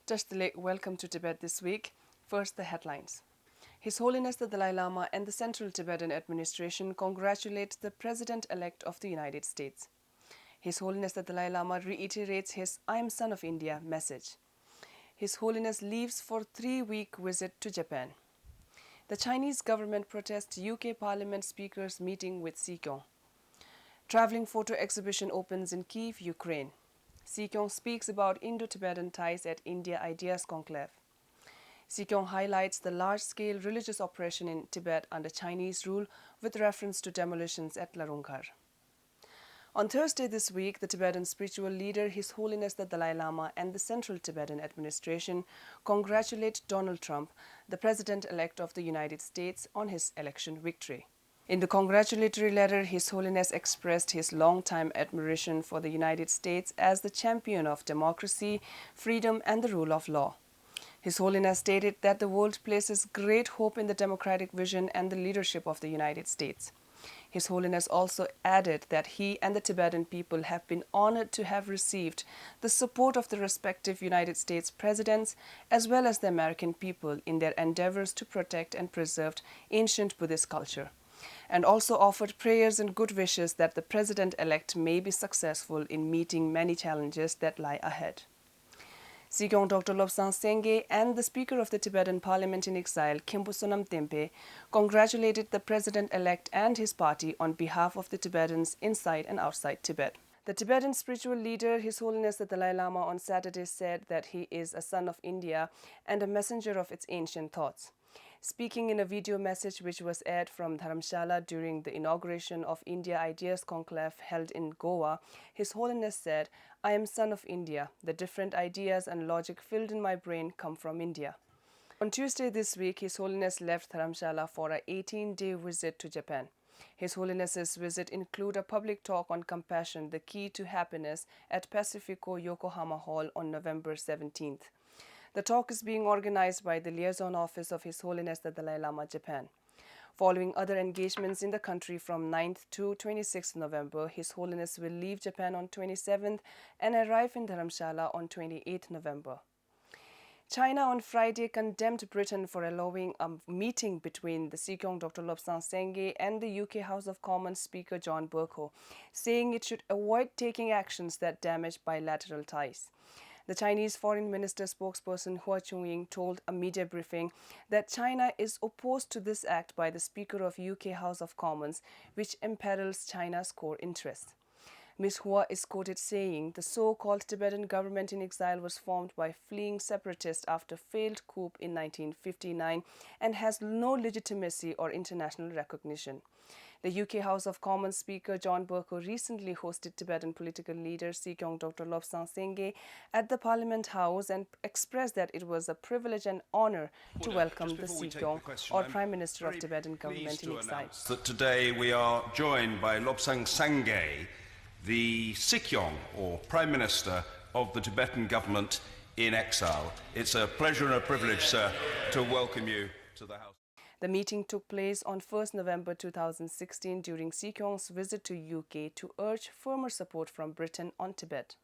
Tashtale, welcome to Tibet this week. First, the headlines. His Holiness the Dalai Lama and the Central Tibetan Administration congratulate the President-elect of the United States. His Holiness the Dalai Lama reiterates his I am Son of India message. His Holiness leaves for 3-week visit to Japan. The Chinese government protests UK Parliament Speaker's meeting with Sikyong. Travelling photo exhibition opens in Kyiv, Ukraine. Sikyong speaks about Indo-Tibetan ties at India Ideas Conclave. Sikyong highlights the large-scale religious oppression in Tibet under Chinese rule with reference to demolitions at Larungkar. On Thursday this week, the Tibetan spiritual leader, His Holiness the Dalai Lama, and the Central Tibetan Administration congratulate Donald Trump, the President-elect of the United States, on his election victory. In the congratulatory letter, His Holiness expressed his long-time admiration for the United States as the champion of democracy, freedom, and the rule of law. His Holiness stated that the world places great hope in the democratic vision and the leadership of the United States. His Holiness also added that he and the Tibetan people have been honored to have received the support of the respective United States presidents as well as the American people in their endeavors to protect and preserve ancient Buddhist culture, and also offered prayers and good wishes that the President-elect may be successful in meeting many challenges that lie ahead. Sikyong Dr. Lobsang Sengye and the Speaker of the Tibetan Parliament in Exile, Khenpo Sonam Tempe, congratulated the President-elect and his party on behalf of the Tibetans inside and outside Tibet. The Tibetan spiritual leader, His Holiness the Dalai Lama, on Saturday said that he is a son of India and a messenger of its ancient thoughts. Speaking in a video message which was aired from Dharamshala during the inauguration of India Ideas Conclave held in Goa, His Holiness said, I am son of India. The different ideas and logic filled in my brain come from India. On Tuesday this week, His Holiness left Dharamshala for an 18-day visit to Japan. His Holiness's visit include a public talk on compassion, the key to happiness, at Pacifico Yokohama Hall on November 17th. The talk is being organized by the Liaison Office of His Holiness the Dalai Lama, Japan. Following other engagements in the country from 9th to 26th November, His Holiness will leave Japan on 27th and arrive in Dharamshala on 28th November. China on Friday condemned Britain for allowing a meeting between the Sikyong Dr. Lobsang Sengye and the UK House of Commons Speaker John Bercow, saying it should avoid taking actions that damage bilateral ties. The Chinese Foreign Minister spokesperson Hua Chunying told a media briefing that China is opposed to this act by the Speaker of UK House of Commons, which imperils China's core interests. Ms. Hua is quoted saying the so-called Tibetan government in exile was formed by fleeing separatists after failed coup in 1959 and has no legitimacy or international recognition. The UK House of Commons Speaker John Bercow recently hosted Tibetan political leader Sikyong Dr. Lobsang Sengye at the Parliament House and expressed that it was a privilege and honor to welcome the Sikyong, or Prime Minister of Tibetan government in exile. That today we are joined by Lobsang Sangye, the Sikyong, or Prime Minister of the Tibetan government in exile. It's a pleasure and a privilege, sir, to welcome you to the House. The meeting took place on 1st November 2016 during Sikyong's visit to UK to urge firmer support from Britain on Tibet.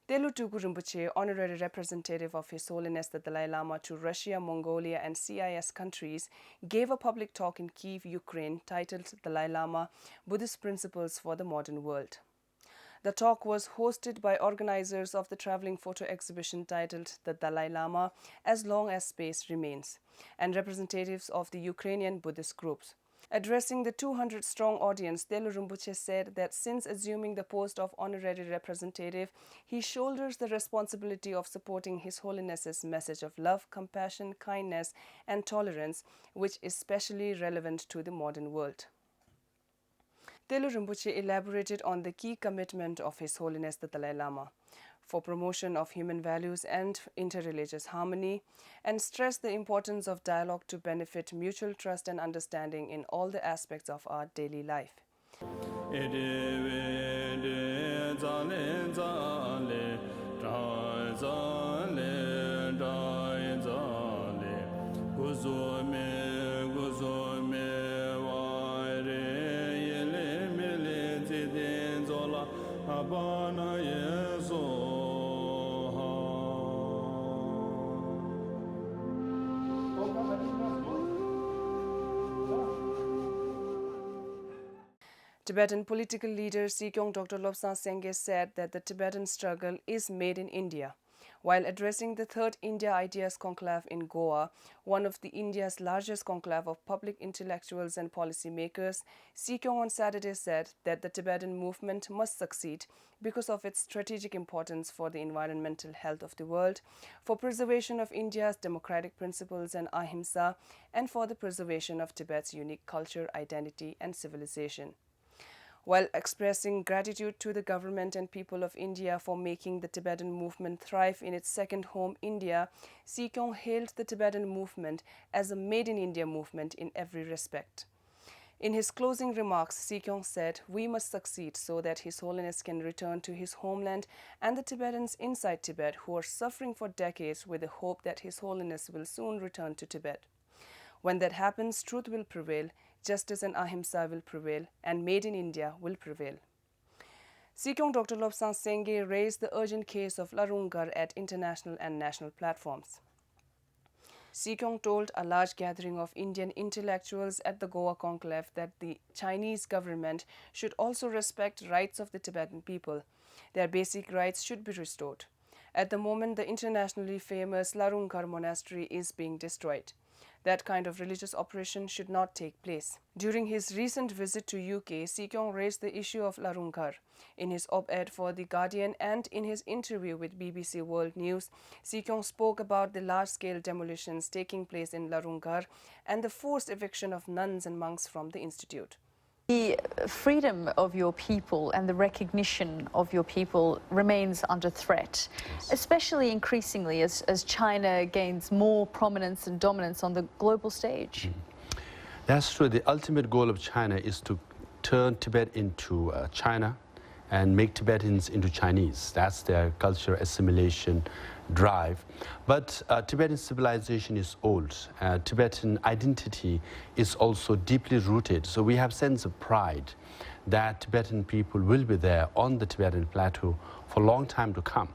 Telu Tugu Rinpoche, honorary representative of His Holiness the Dalai Lama to Russia, Mongolia and CIS countries, gave a public talk in Kyiv, Ukraine, titled Dalai Lama, Buddhist Principles for the Modern World. The talk was hosted by organizers of the traveling photo exhibition titled The Dalai Lama, As Long as Space Remains, and representatives of the Ukrainian Buddhist groups. Addressing the 200-strong audience, Telu Rinpoche said that since assuming the post of honorary representative, he shoulders the responsibility of supporting His Holiness's message of love, compassion, kindness, and tolerance, which is especially relevant to the modern world. Telu Rinpoche elaborated on the key commitment of His Holiness the Dalai Lama for promotion of human values and interreligious harmony, and stressed the importance of dialogue to benefit mutual trust and understanding in all the aspects of our daily life. Abana Yeso Tibetan political leader Sikyong Dr. Lobsang Sengye said that the Tibetan struggle is made in India. While addressing the third India Ideas Conclave in Goa, one of the India's largest conclave of public intellectuals and policymakers, Sikyong on Saturday said that the Tibetan movement must succeed because of its strategic importance for the environmental health of the world, for preservation of India's democratic principles and ahimsa, and for the preservation of Tibet's unique culture, identity, and civilization. While expressing gratitude to the government and people of India for making the Tibetan movement thrive in its second home, India, Sikyong hailed the Tibetan movement as a Made in India movement in every respect. In his closing remarks, Sikyong said, "We must succeed so that His Holiness can return to his homeland and the Tibetans inside Tibet who are suffering for decades with the hope that His Holiness will soon return to Tibet. When that happens, truth will prevail, justice and ahimsa will prevail, and Made in India will prevail." Sikyong Dr. Lobsang Sengye raised the urgent case of Larungar at international and national platforms. Sikyong told a large gathering of Indian intellectuals at the Goa conclave that the Chinese government should also respect rights of the Tibetan people. Their basic rights should be restored. At the moment, the internationally famous Larungar monastery is being destroyed. That kind of religious operation should not take place. During his recent visit to UK, Sikyong raised the issue of Larungar. In his op-ed for The Guardian and in his interview with BBC World News, Sikyong spoke about the large-scale demolitions taking place in Larungar and the forced eviction of nuns and monks from the institute. The freedom of your people and the recognition of your people remains under threat, especially increasingly as China gains more prominence and dominance on the global stage. That's true. The ultimate goal of China is to turn Tibet into China and make Tibetans into Chinese. That's their cultural assimilation drive. But Tibetan civilization is old. Tibetan identity is also deeply rooted. So we have sense of pride that Tibetan people will be there on the Tibetan plateau for a long time to come.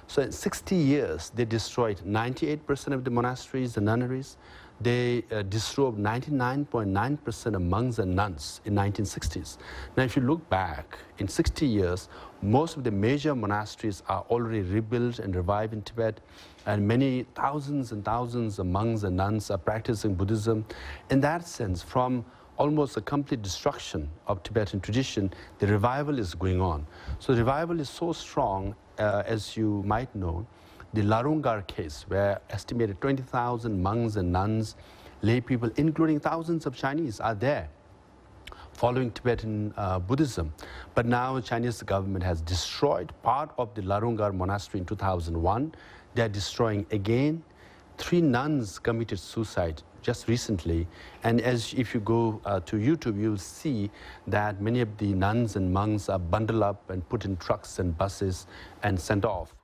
So in 60 years, they destroyed 98% of the monasteries, the nunneries. They destroyed 99.9% of monks and nuns in 1960s. Now, if you look back, in 60 years, most of the major monasteries are already rebuilt and revived in Tibet, and many thousands and thousands of monks and nuns are practicing Buddhism. In that sense, from almost a complete destruction of Tibetan tradition, the revival is going on. So the revival is so strong, as you might know, the Larungar case, where estimated 20,000 monks and nuns, lay people, including thousands of Chinese, are there following Tibetan Buddhism. But now the Chinese government has destroyed part of the Larungar monastery in 2001. They are destroying again. 3 nuns committed suicide just recently. And if you go to YouTube, you'll see that many of the nuns and monks are bundled up and put in trucks and buses and sent off.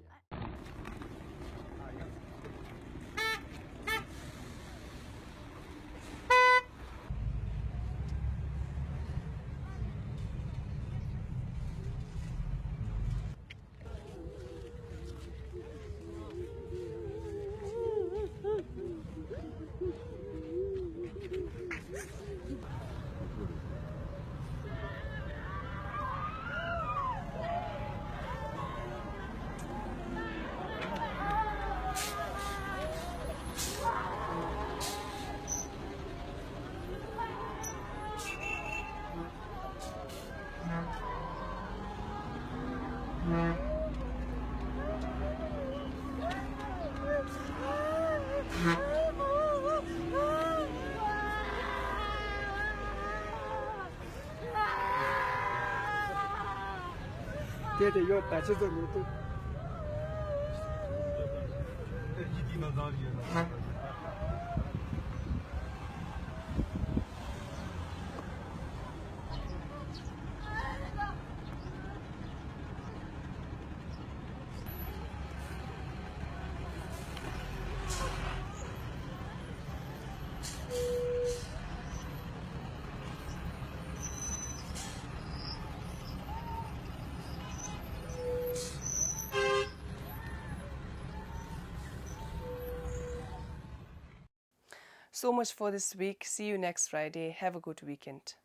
So much for this week. See you next Friday. Have a good weekend.